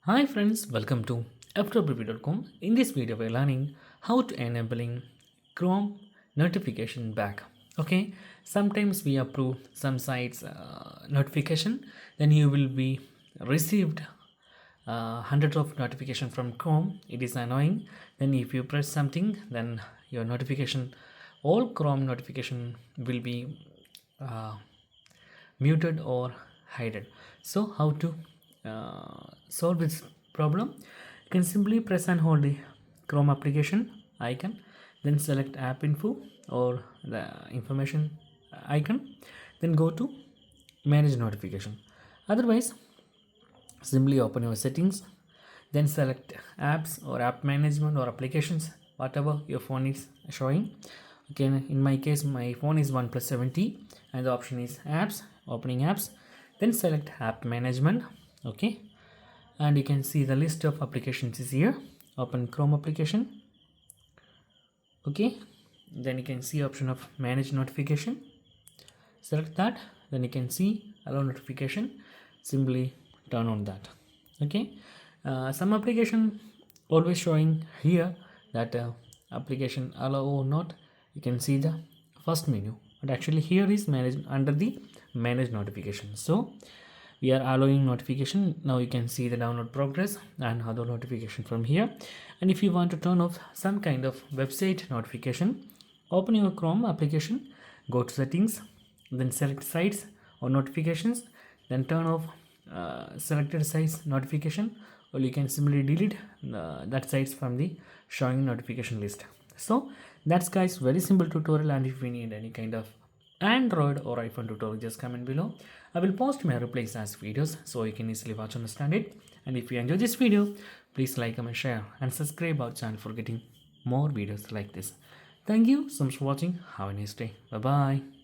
Hi friends, welcome to Ftopreview.com. In this video, we're learning how to enabling Chrome notification back. Okay, sometimes we approve some sites notification, then you will be received hundreds of notification from Chrome. It is annoying. Then if you press something, then your notification, all Chrome notification will be uh, muted or hidden. So how to solve this problem? You can simply press and hold the Chrome application icon, then select app info or the information icon, then go to manage notification. Otherwise, simply open your settings, then select apps or app management or applications, whatever your phone is showing. Okay, in my case my phone is OnePlus 7T and the option is apps, opening apps, then select app management. Okay, and you can see the list of applications is here. Open Chrome application. Okay, then you can see option of manage notification, select that, then you can see allow notification, simply turn on that. Okay, some application always showing here that application allow or not. You can see the first menu, but actually here is manage under the manage notification. So we are allowing notification. Now you can see the download progress and other notification from here. And if you want to turn off some kind of website notification, open your Chrome application, go to settings, then select sites or notifications, then turn off selected sites notification, or you can simply delete that sites from the showing notification list. So that's guys very simple tutorial, and if you need any kind of Android or iPhone tutorial, just comment below. I will post my replies as videos so you can easily watch and understand it. And if you enjoy this video, please like, comment, share and subscribe our channel for getting more videos like this. Thank you so much for watching. Have a nice day. Bye bye.